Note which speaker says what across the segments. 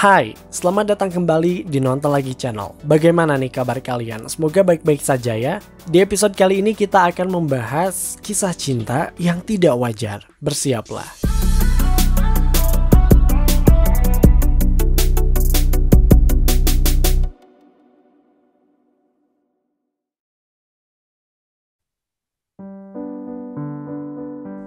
Speaker 1: Hai, selamat datang kembali di Nonton Lagi Channel. Bagaimana nih kabar kalian? Semoga baik-baik saja ya. Di episode kali ini kita akan membahas kisah cinta yang tidak wajar. Bersiaplah.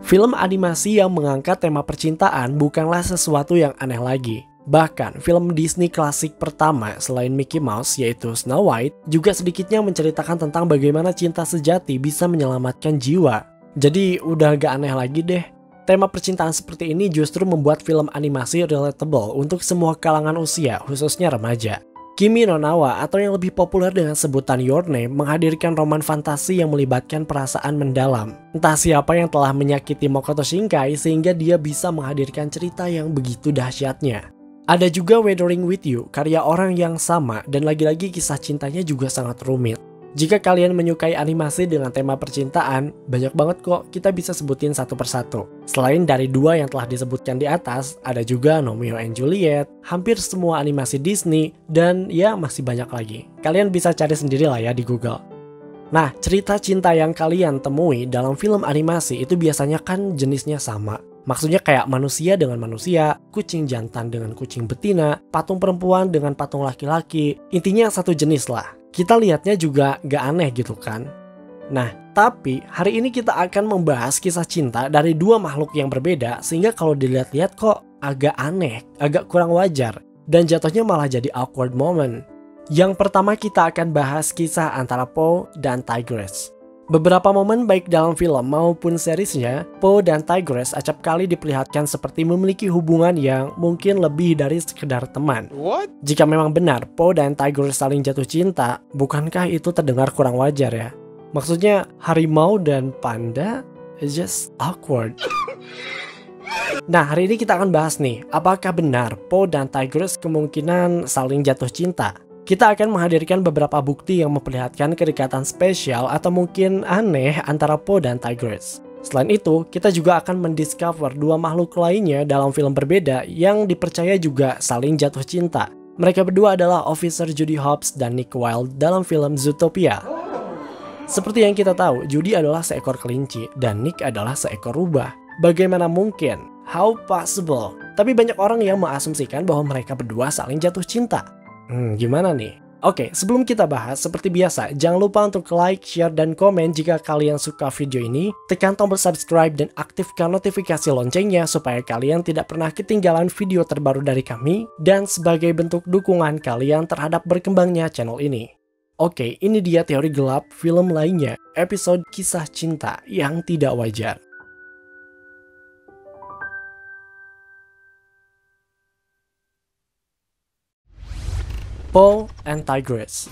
Speaker 1: Film animasi yang mengangkat tema percintaan bukanlah sesuatu yang aneh lagi. Bahkan, film Disney klasik pertama selain Mickey Mouse yaitu Snow White juga sedikitnya menceritakan tentang bagaimana cinta sejati bisa menyelamatkan jiwa. Jadi udah gak aneh lagi deh. Tema percintaan seperti ini justru membuat film animasi relatable untuk semua kalangan usia, khususnya remaja. Kimi no Na wa atau yang lebih populer dengan sebutan Your Name menghadirkan roman fantasi yang melibatkan perasaan mendalam. Entah siapa yang telah menyakiti Makoto Shinkai sehingga dia bisa menghadirkan cerita yang begitu dahsyatnya. Ada juga Weathering with You, karya orang yang sama dan lagi-lagi kisah cintanya juga sangat rumit. Jika kalian menyukai animasi dengan tema percintaan, banyak banget kok, kita bisa sebutin satu persatu. Selain dari dua yang telah disebutkan di atas, ada juga Romeo and Juliet, hampir semua animasi Disney, dan ya masih banyak lagi. Kalian bisa cari sendiri lah ya di Google. Nah, cerita cinta yang kalian temui dalam film animasi itu biasanya kan jenisnya sama. Maksudnya kayak manusia dengan manusia, kucing jantan dengan kucing betina, patung perempuan dengan patung laki-laki, intinya satu jenis lah. Kita lihatnya juga gak aneh gitu kan. Nah, tapi hari ini kita akan membahas kisah cinta dari dua makhluk yang berbeda sehingga kalau dilihat-lihat kok agak aneh, agak kurang wajar, dan jatuhnya malah jadi awkward moment. Yang pertama kita akan bahas kisah antara Po dan Tigress. Beberapa momen baik dalam film maupun seriesnya, Po dan Tigress acap kali diperlihatkan seperti memiliki hubungan yang mungkin lebih dari sekedar teman. Jika memang benar Po dan Tigress saling jatuh cinta, bukankah itu terdengar kurang wajar ya? Maksudnya harimau dan panda just awkward. Nah, hari ini kita akan bahas nih, apakah benar Po dan Tigress kemungkinan saling jatuh cinta? Kita akan menghadirkan beberapa bukti yang memperlihatkan kedekatan spesial atau mungkin aneh antara Po dan Tigress. Selain itu, kita juga akan mendiscover dua makhluk lainnya dalam film berbeda yang dipercaya juga saling jatuh cinta. Mereka berdua adalah Officer Judy Hopps dan Nick Wilde dalam film Zootopia. Seperti yang kita tahu, Judy adalah seekor kelinci dan Nick adalah seekor rubah. Bagaimana mungkin? How possible? Tapi banyak orang yang mengasumsikan bahwa mereka berdua saling jatuh cinta. Gimana nih? Oke, sebelum kita bahas, seperti biasa, jangan lupa untuk like, share, dan komen jika kalian suka video ini. Tekan tombol subscribe dan aktifkan notifikasi loncengnya supaya kalian tidak pernah ketinggalan video terbaru dari kami dan sebagai bentuk dukungan kalian terhadap berkembangnya channel ini. Oke, ini dia teori gelap film lainnya, episode kisah cinta yang tidak wajar. Po and Tigress.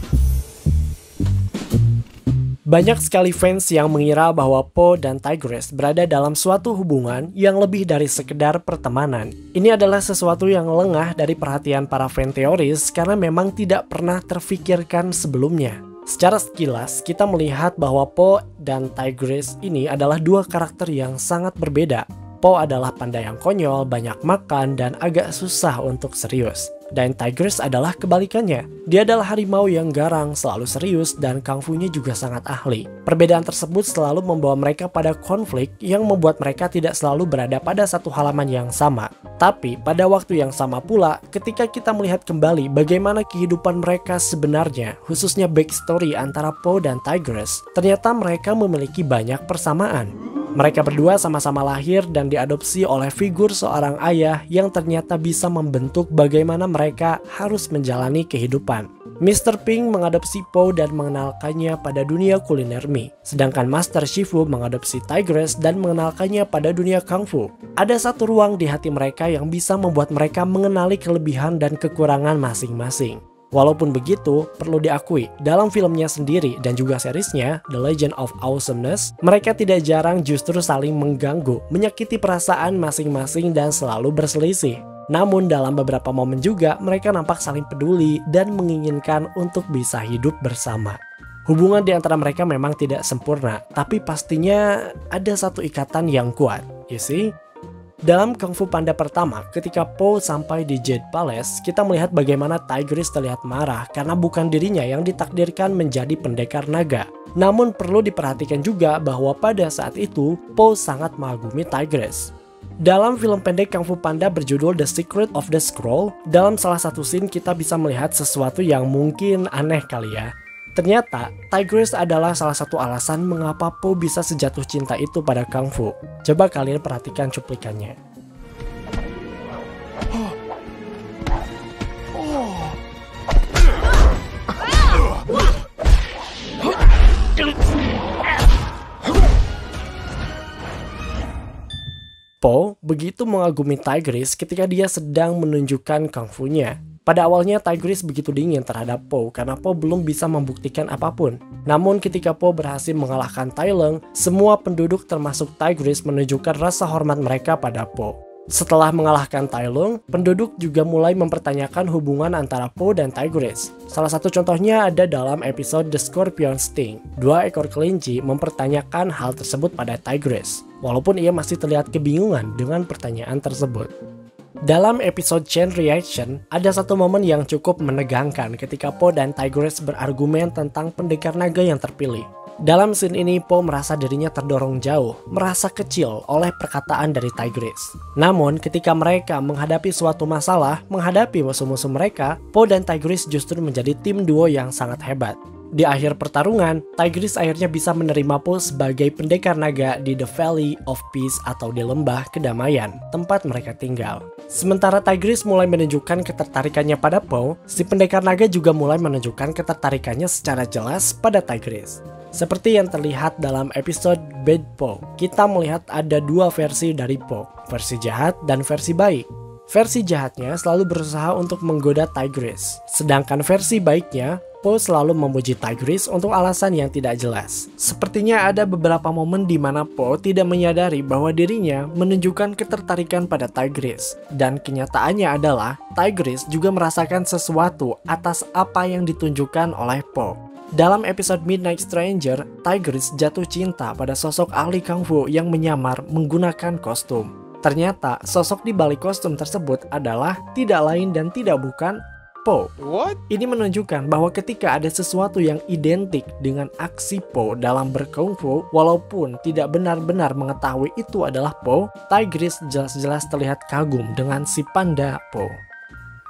Speaker 1: Banyak sekali fans yang mengira bahwa Po dan Tigress berada dalam suatu hubungan yang lebih dari sekedar pertemanan. Ini adalah sesuatu yang lengah dari perhatian para fan teoris karena memang tidak pernah terfikirkan sebelumnya. Secara sekilas, kita melihat bahwa Po dan Tigress ini adalah dua karakter yang sangat berbeda. Po adalah panda yang konyol, banyak makan, dan agak susah untuk serius. Dan Tigress adalah kebalikannya. Dia adalah harimau yang garang, selalu serius, dan kungfu-nya juga sangat ahli. Perbedaan tersebut selalu membawa mereka pada konflik yang membuat mereka tidak selalu berada pada satu halaman yang sama. Tapi pada waktu yang sama pula, ketika kita melihat kembali bagaimana kehidupan mereka sebenarnya, khususnya backstory antara Po dan Tigress, ternyata mereka memiliki banyak persamaan. Mereka berdua sama-sama lahir dan diadopsi oleh figur seorang ayah yang ternyata bisa membentuk bagaimana mereka harus menjalani kehidupan. Mr. Pink mengadopsi Po dan mengenalkannya pada dunia kuliner mie, sedangkan Master Shifu mengadopsi Tigress dan mengenalkannya pada dunia kungfu. Ada satu ruang di hati mereka yang bisa membuat mereka mengenali kelebihan dan kekurangan masing-masing. Walaupun begitu, perlu diakui, dalam filmnya sendiri dan juga seriesnya, The Legend of Awesomeness, mereka tidak jarang justru saling mengganggu, menyakiti perasaan masing-masing dan selalu berselisih. Namun dalam beberapa momen juga, mereka nampak saling peduli dan menginginkan untuk bisa hidup bersama. Hubungan di antara mereka memang tidak sempurna, tapi pastinya ada satu ikatan yang kuat, you see? Dalam Kung Fu Panda pertama, ketika Po sampai di Jade Palace, kita melihat bagaimana Tigris terlihat marah karena bukan dirinya yang ditakdirkan menjadi pendekar naga. Namun perlu diperhatikan juga bahwa pada saat itu, Po sangat mengagumi Tigris. Dalam film pendek Kung Fu Panda berjudul The Secret of the Scroll, dalam salah satu scene kita bisa melihat sesuatu yang mungkin aneh kali ya. Ternyata, Tigris adalah salah satu alasan mengapa Po bisa sejatuh cinta itu pada Kung Fu. Coba kalian perhatikan cuplikannya. Po begitu mengagumi Tigris ketika dia sedang menunjukkan Kung Fu-nya. Pada awalnya Tigris begitu dingin terhadap Po karena Po belum bisa membuktikan apapun. Namun ketika Po berhasil mengalahkan Tai Lung, semua penduduk termasuk Tigris menunjukkan rasa hormat mereka pada Po. Setelah mengalahkan Tai Lung, penduduk juga mulai mempertanyakan hubungan antara Po dan Tigris. Salah satu contohnya ada dalam episode The Scorpion Sting. 2 ekor kelinci mempertanyakan hal tersebut pada Tigris, walaupun ia masih terlihat kebingungan dengan pertanyaan tersebut. Dalam episode Chain Reaction, ada satu momen yang cukup menegangkan ketika Po dan Tigris berargumen tentang pendekar naga yang terpilih. Dalam scene ini, Po merasa dirinya terdorong jauh, merasa kecil oleh perkataan dari Tigris. Namun, ketika mereka menghadapi suatu masalah, menghadapi musuh-musuh mereka, Po dan Tigris justru menjadi tim duo yang sangat hebat. Di akhir pertarungan, Tigris akhirnya bisa menerima Po sebagai pendekar naga di The Valley of Peace atau di Lembah Kedamaian, tempat mereka tinggal. Sementara Tigris mulai menunjukkan ketertarikannya pada Po, si pendekar naga juga mulai menunjukkan ketertarikannya secara jelas pada Tigris. Seperti yang terlihat dalam episode Bad Po, kita melihat ada 2 versi dari Po, versi jahat dan versi baik. Versi jahatnya selalu berusaha untuk menggoda Tigris, sedangkan versi baiknya, Po selalu memuji Tigris untuk alasan yang tidak jelas. Sepertinya ada beberapa momen di mana Po tidak menyadari bahwa dirinya menunjukkan ketertarikan pada Tigris. Dan kenyataannya adalah Tigris juga merasakan sesuatu atas apa yang ditunjukkan oleh Po. Dalam episode Midnight Stranger, Tigris jatuh cinta pada sosok ahli Kung Fu yang menyamar menggunakan kostum. Ternyata sosok di balik kostum tersebut adalah tidak lain dan tidak bukan Po. Ini menunjukkan bahwa ketika ada sesuatu yang identik dengan aksi Po dalam berkungfu, walaupun tidak benar-benar mengetahui itu adalah Po, Tigris jelas-jelas terlihat kagum dengan si panda Po.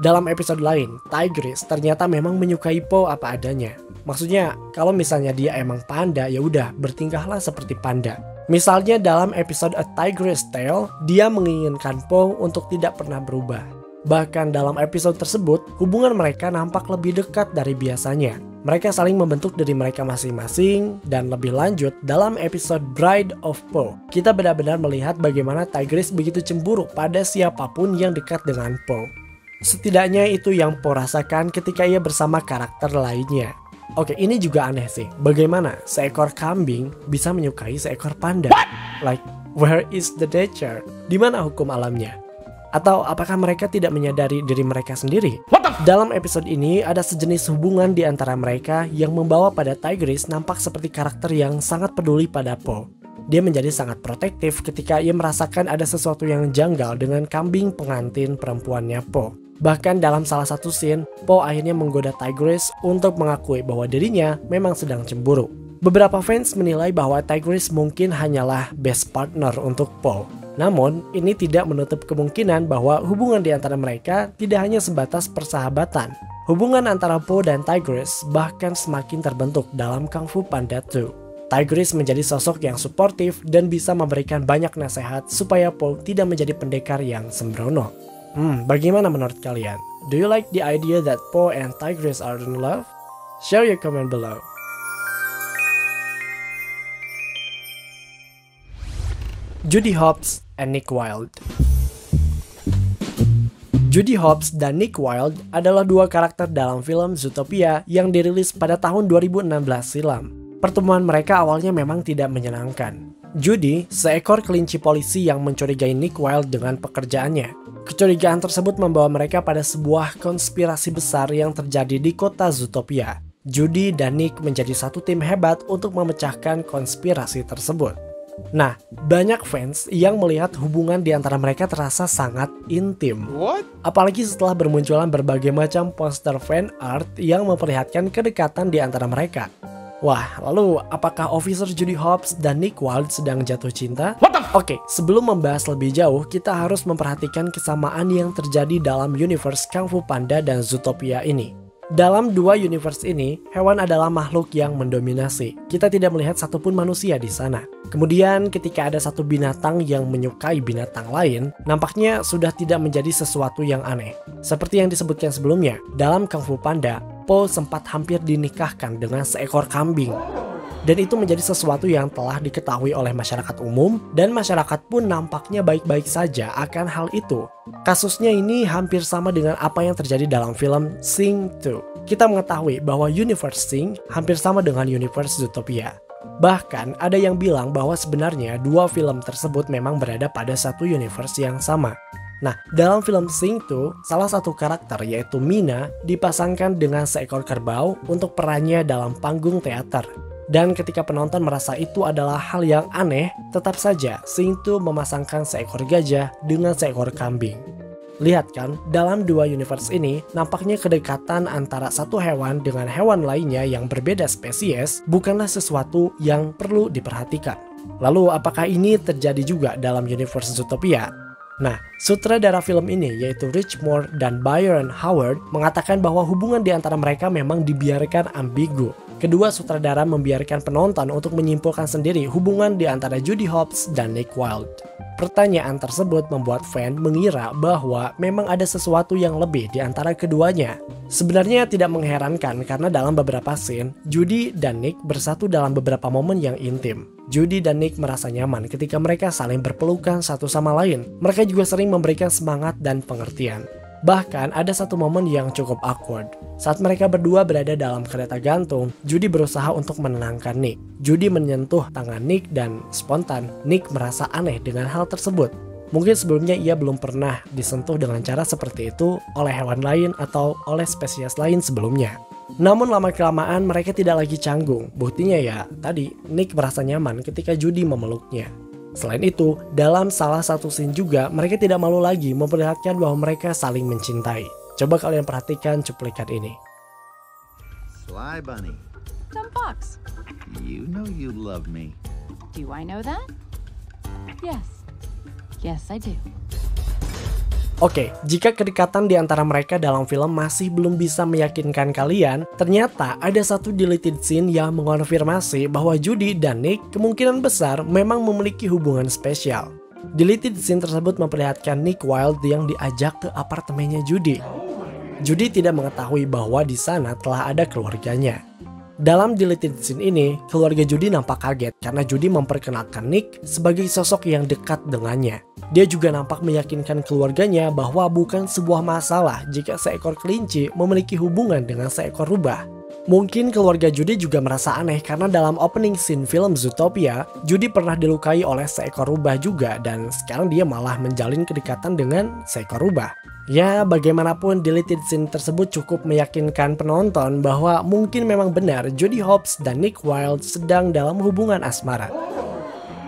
Speaker 1: Dalam episode lain, Tigris ternyata memang menyukai Po apa adanya. Maksudnya, kalau misalnya dia emang panda, ya udah bertingkahlah seperti panda. Misalnya dalam episode A Tiger's Tale, dia menginginkan Po untuk tidak pernah berubah. Bahkan dalam episode tersebut, hubungan mereka nampak lebih dekat dari biasanya. Mereka saling membentuk diri mereka masing-masing, dan lebih lanjut dalam episode Bride of Po, kita benar-benar melihat bagaimana Tigris begitu cemburu pada siapapun yang dekat dengan Po. Setidaknya itu yang Po rasakan ketika ia bersama karakter lainnya. Oke, ini juga aneh sih. Bagaimana seekor kambing bisa menyukai seekor panda? Like, where is the nature? Di mana hukum alamnya? Atau apakah mereka tidak menyadari diri mereka sendiri? Dalam episode ini ada sejenis hubungan di antara mereka yang membawa pada Tigris nampak seperti karakter yang sangat peduli pada Po. Dia menjadi sangat protektif ketika ia merasakan ada sesuatu yang janggal dengan kambing pengantin perempuannya Po. Bahkan dalam salah satu scene, Po akhirnya menggoda Tigris untuk mengakui bahwa dirinya memang sedang cemburu. Beberapa fans menilai bahwa Tigris mungkin hanyalah best partner untuk Po. Namun, ini tidak menutup kemungkinan bahwa hubungan di antara mereka tidak hanya sebatas persahabatan. Hubungan antara Po dan Tigris bahkan semakin terbentuk dalam Kung Fu Panda 2. Tigris menjadi sosok yang suportif dan bisa memberikan banyak nasihat supaya Po tidak menjadi pendekar yang sembrono. Bagaimana menurut kalian? Do you like the idea that Po and Tigris are in love? Share your comment below. Judy Hopps and Nick Wilde. Judy Hopps dan Nick Wilde adalah 2 karakter dalam film Zootopia yang dirilis pada tahun 2016 silam. Pertemuan mereka awalnya memang tidak menyenangkan. Judy, seekor kelinci polisi yang mencurigai Nick Wilde dengan pekerjaannya. Kecurigaan tersebut membawa mereka pada sebuah konspirasi besar yang terjadi di kota Zootopia. Judy dan Nick menjadi satu tim hebat untuk memecahkan konspirasi tersebut. Nah, banyak fans yang melihat hubungan di antara mereka terasa sangat intim. Apalagi setelah bermunculan berbagai macam poster fan art yang memperlihatkan kedekatan di antara mereka. Wah, lalu apakah Officer Judy Hopps dan Nick Wilde sedang jatuh cinta? Oke, sebelum membahas lebih jauh, kita harus memperhatikan kesamaan yang terjadi dalam universe Kung Fu Panda dan Zootopia ini. Dalam dua universe ini, hewan adalah makhluk yang mendominasi. Kita tidak melihat satupun manusia di sana. Kemudian ketika ada satu binatang yang menyukai binatang lain, nampaknya sudah tidak menjadi sesuatu yang aneh. Seperti yang disebutkan sebelumnya, dalam Kung Fu Panda, Po sempat hampir dinikahkan dengan seekor kambing. Dan itu menjadi sesuatu yang telah diketahui oleh masyarakat umum, dan masyarakat pun nampaknya baik-baik saja akan hal itu. Kasusnya ini hampir sama dengan apa yang terjadi dalam film Sing 2. Kita mengetahui bahwa universe Sing hampir sama dengan universe Zootopia. Bahkan ada yang bilang bahwa sebenarnya dua film tersebut memang berada pada satu universe yang sama. Nah, dalam film Sing 2, salah satu karakter yaitu Mina dipasangkan dengan seekor kerbau untuk perannya dalam panggung teater. Dan ketika penonton merasa itu adalah hal yang aneh, tetap saja Sing 2 memasangkan seekor gajah dengan seekor kambing. Lihat kan, dalam dua universe ini, nampaknya kedekatan antara satu hewan dengan hewan lainnya yang berbeda spesies bukanlah sesuatu yang perlu diperhatikan. Lalu apakah ini terjadi juga dalam universe Zootopia? Nah, sutradara film ini yaitu Rich Moore dan Byron Howard mengatakan bahwa hubungan di antara mereka memang dibiarkan ambigu. Kedua sutradara membiarkan penonton untuk menyimpulkan sendiri hubungan di antara Judy Hopps dan Nick Wilde. Pertanyaan tersebut membuat fan mengira bahwa memang ada sesuatu yang lebih di antara keduanya. Sebenarnya tidak mengherankan karena dalam beberapa scene, Judy dan Nick bersatu dalam beberapa momen yang intim. Judy dan Nick merasa nyaman ketika mereka saling berpelukan satu sama lain. Mereka juga sering memberikan semangat dan pengertian. Bahkan ada satu momen yang cukup awkward. Saat mereka berdua berada dalam kereta gantung, Judy berusaha untuk menenangkan Nick. Judy menyentuh tangan Nick dan spontan Nick merasa aneh dengan hal tersebut. Mungkin sebelumnya ia belum pernah disentuh dengan cara seperti itu oleh hewan lain atau oleh spesies lain sebelumnya. Namun lama-kelamaan mereka tidak lagi canggung. Buktinya ya, tadi Nick merasa nyaman ketika Judy memeluknya. Selain itu, dalam salah satu scene juga mereka tidak malu lagi memperlihatkan bahwa mereka saling mencintai. Coba kalian perhatikan cuplikan ini.
Speaker 2: Sly Bunny.
Speaker 3: Dumb fox.
Speaker 2: You know you love me.
Speaker 3: Do I know that? Yes. Yes, I do.
Speaker 1: Oke, jika kedekatan di antara mereka dalam film masih belum bisa meyakinkan kalian, ternyata ada satu deleted scene yang mengonfirmasi bahwa Judy dan Nick kemungkinan besar memang memiliki hubungan spesial. Deleted scene tersebut memperlihatkan Nick Wilde yang diajak ke apartemennya Judy. Judy tidak mengetahui bahwa di sana telah ada keluarganya. Dalam deleted scene ini, keluarga Judy nampak kaget karena Judy memperkenalkan Nick sebagai sosok yang dekat dengannya. Dia juga nampak meyakinkan keluarganya bahwa bukan sebuah masalah jika seekor kelinci memiliki hubungan dengan seekor rubah. Mungkin keluarga Judy juga merasa aneh karena dalam opening scene film Zootopia, Judy pernah dilukai oleh seekor rubah juga dan sekarang dia malah menjalin kedekatan dengan seekor rubah. Ya, bagaimanapun deleted scene tersebut cukup meyakinkan penonton bahwa mungkin memang benar Judy Hopps dan Nick Wilde sedang dalam hubungan asmara.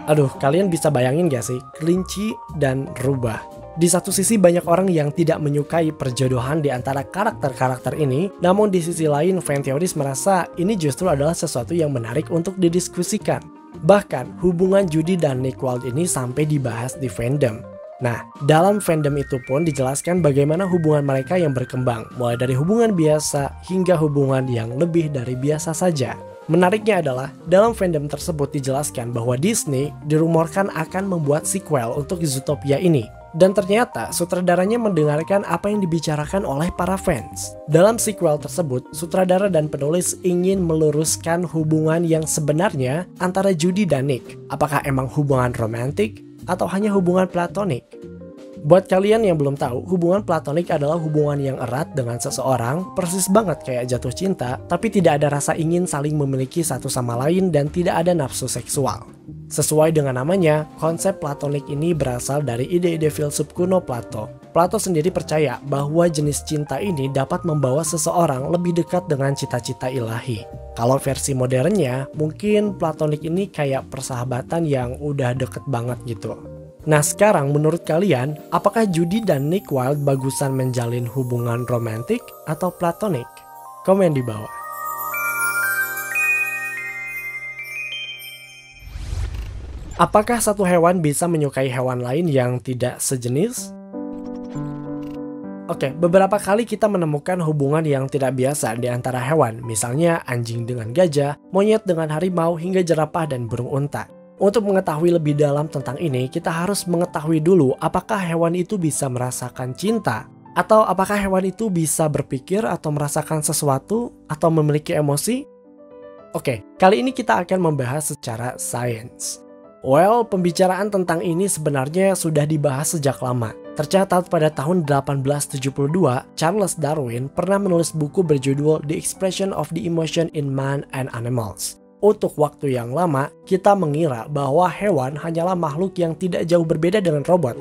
Speaker 1: Aduh, kalian bisa bayangin gak sih, kelinci dan rubah? Di satu sisi banyak orang yang tidak menyukai perjodohan di antara karakter-karakter ini, namun di sisi lain fan teoris merasa ini justru adalah sesuatu yang menarik untuk didiskusikan. Bahkan hubungan Judy dan Nick Wilde ini sampai dibahas di fandom. Nah, dalam fandom itu pun dijelaskan bagaimana hubungan mereka yang berkembang, mulai dari hubungan biasa hingga hubungan yang lebih dari biasa saja. Menariknya adalah, dalam fandom tersebut dijelaskan bahwa Disney dirumorkan akan membuat sequel untuk Zootopia ini. Dan ternyata sutradaranya mendengarkan apa yang dibicarakan oleh para fans. Dalam sequel tersebut, sutradara dan penulis ingin meluruskan hubungan yang sebenarnya antara Judy dan Nick. Apakah emang hubungan romantik atau hanya hubungan platonik? Buat kalian yang belum tahu, hubungan platonik adalah hubungan yang erat dengan seseorang, persis banget kayak jatuh cinta, tapi tidak ada rasa ingin saling memiliki satu sama lain dan tidak ada nafsu seksual. Sesuai dengan namanya, konsep platonik ini berasal dari ide-ide filsuf kuno Plato. Plato sendiri percaya bahwa jenis cinta ini dapat membawa seseorang lebih dekat dengan cita-cita ilahi. Kalau versi modernnya, mungkin platonik ini kayak persahabatan yang udah deket banget gitu. Nah sekarang menurut kalian, apakah Judy dan Nick Wilde bagusan menjalin hubungan romantik atau platonik? Komen di bawah. Apakah satu hewan bisa menyukai hewan lain yang tidak sejenis? Oke, beberapa kali kita menemukan hubungan yang tidak biasa di antara hewan, misalnya anjing dengan gajah, monyet dengan harimau, hingga jerapah dan burung unta. Untuk mengetahui lebih dalam tentang ini, kita harus mengetahui dulu apakah hewan itu bisa merasakan cinta, atau apakah hewan itu bisa berpikir atau merasakan sesuatu, atau memiliki emosi? Oke, kali ini kita akan membahas secara sains. Well, pembicaraan tentang ini sebenarnya sudah dibahas sejak lama. Tercatat pada tahun 1872, Charles Darwin pernah menulis buku berjudul The Expression of the Emotion in Man and Animals. Untuk waktu yang lama, kita mengira bahwa hewan hanyalah makhluk yang tidak jauh berbeda dengan robot.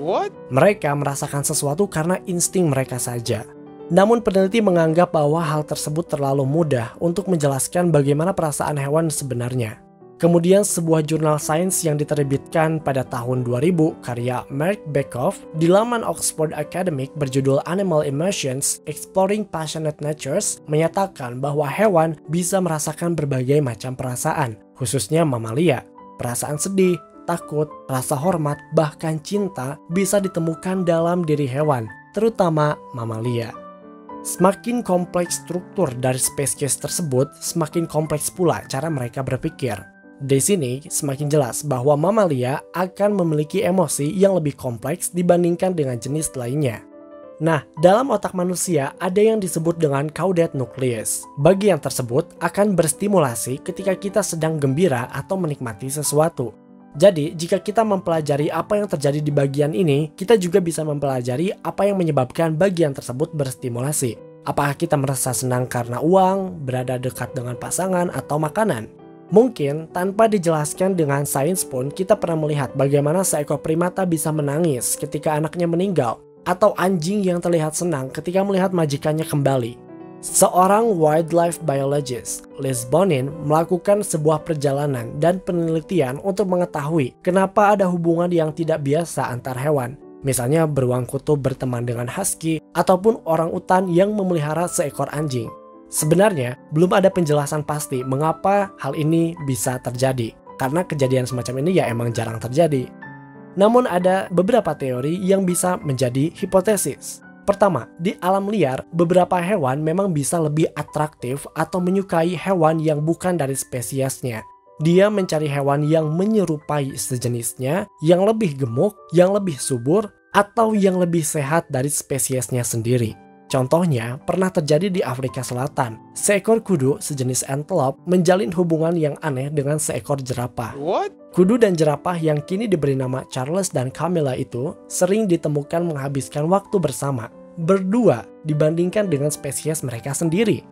Speaker 1: Mereka merasakan sesuatu karena insting mereka saja. Namun peneliti menganggap bahwa hal tersebut terlalu mudah untuk menjelaskan bagaimana perasaan hewan sebenarnya. Kemudian sebuah jurnal sains yang diterbitkan pada tahun 2000 karya Mark Bekoff di laman Oxford Academic berjudul Animal Emotions Exploring Passionate Natures menyatakan bahwa hewan bisa merasakan berbagai macam perasaan, khususnya mamalia. Perasaan sedih, takut, rasa hormat, bahkan cinta bisa ditemukan dalam diri hewan, terutama mamalia. Semakin kompleks struktur dari spesies tersebut, semakin kompleks pula cara mereka berpikir. Di sini semakin jelas bahwa mamalia akan memiliki emosi yang lebih kompleks dibandingkan dengan jenis lainnya. Nah, dalam otak manusia ada yang disebut dengan caudate nucleus. Bagian tersebut akan berstimulasi ketika kita sedang gembira atau menikmati sesuatu. Jadi, jika kita mempelajari apa yang terjadi di bagian ini, kita juga bisa mempelajari apa yang menyebabkan bagian tersebut berstimulasi. Apakah kita merasa senang karena uang, berada dekat dengan pasangan, atau makanan? Mungkin tanpa dijelaskan dengan sains pun kita pernah melihat bagaimana seekor primata bisa menangis ketika anaknya meninggal, atau anjing yang terlihat senang ketika melihat majikannya kembali. Seorang wildlife biologist, Liz Bonin, melakukan sebuah perjalanan dan penelitian untuk mengetahui kenapa ada hubungan yang tidak biasa antar hewan. Misalnya beruang kutub berteman dengan husky, ataupun orang utan yang memelihara seekor anjing. Sebenarnya, belum ada penjelasan pasti mengapa hal ini bisa terjadi, karena kejadian semacam ini ya emang jarang terjadi. Namun ada beberapa teori yang bisa menjadi hipotesis. Pertama, di alam liar, beberapa hewan memang bisa lebih atraktif atau menyukai hewan yang bukan dari spesiesnya. Dia mencari hewan yang menyerupai sejenisnya, yang lebih gemuk, yang lebih subur, atau yang lebih sehat dari spesiesnya sendiri. Contohnya, pernah terjadi di Afrika Selatan. Seekor kudu sejenis antelope menjalin hubungan yang aneh dengan seekor jerapah. Kudu dan jerapah yang kini diberi nama Charles dan Camilla itu sering ditemukan menghabiskan waktu bersama, berdua dibandingkan dengan spesies mereka sendiri.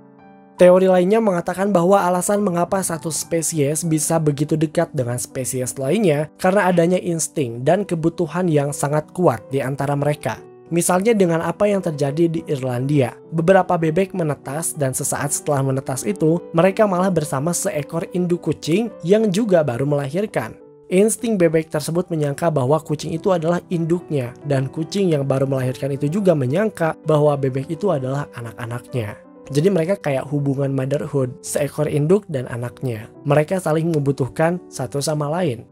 Speaker 1: Teori lainnya mengatakan bahwa alasan mengapa satu spesies bisa begitu dekat dengan spesies lainnya karena adanya insting dan kebutuhan yang sangat kuat di antara mereka. Misalnya dengan apa yang terjadi di Irlandia. Beberapa bebek menetas dan sesaat setelah menetas itu, mereka malah bersama seekor induk kucing yang juga baru melahirkan. Insting bebek tersebut menyangka bahwa kucing itu adalah induknya, dan kucing yang baru melahirkan itu juga menyangka bahwa bebek itu adalah anak-anaknya. Jadi mereka kayak hubungan motherhood, seekor induk dan anaknya. Mereka saling membutuhkan satu sama lain.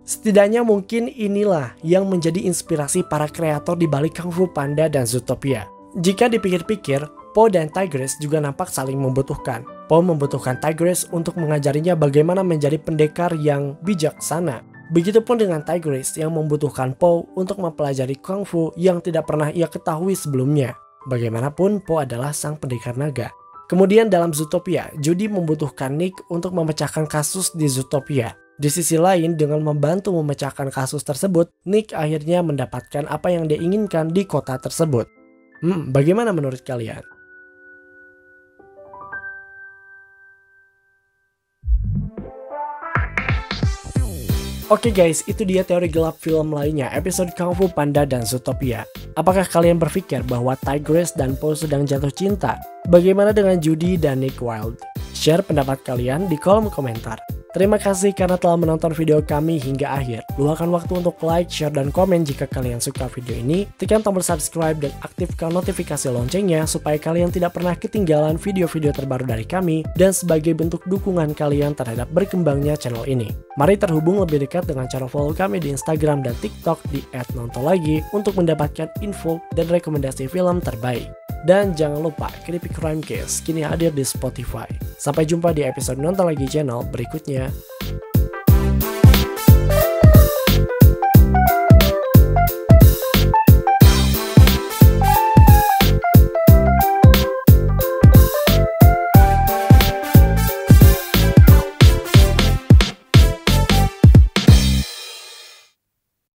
Speaker 1: Setidaknya mungkin inilah yang menjadi inspirasi para kreator di balik Kung Fu Panda dan Zootopia. Jika dipikir-pikir, Po dan Tigress juga nampak saling membutuhkan. Po membutuhkan Tigress untuk mengajarinya bagaimana menjadi pendekar yang bijaksana. Begitupun dengan Tigress yang membutuhkan Po untuk mempelajari Kung Fu yang tidak pernah ia ketahui sebelumnya. Bagaimanapun, Po adalah sang pendekar naga. Kemudian dalam Zootopia, Judy membutuhkan Nick untuk memecahkan kasus di Zootopia. Di sisi lain, dengan membantu memecahkan kasus tersebut, Nick akhirnya mendapatkan apa yang dia inginkan di kota tersebut. Bagaimana menurut kalian? Oke guys, itu dia teori gelap film lainnya, episode Kung Fu Panda dan Zootopia. Apakah kalian berpikir bahwa Tigress dan Po sedang jatuh cinta? Bagaimana dengan Judy dan Nick Wilde? Share pendapat kalian di kolom komentar. Terima kasih karena telah menonton video kami hingga akhir. Luangkan waktu untuk like, share, dan komen jika kalian suka video ini. Tekan tombol subscribe dan aktifkan notifikasi loncengnya supaya kalian tidak pernah ketinggalan video-video terbaru dari kami dan sebagai bentuk dukungan kalian terhadap berkembangnya channel ini. Mari terhubung lebih dekat dengan cara follow kami di Instagram dan TikTok di @nontolagi untuk mendapatkan info dan rekomendasi film terbaik. Dan jangan lupa, Creepy Crime Case kini hadir di Spotify. Sampai jumpa di episode Nonton Lagi channel berikutnya.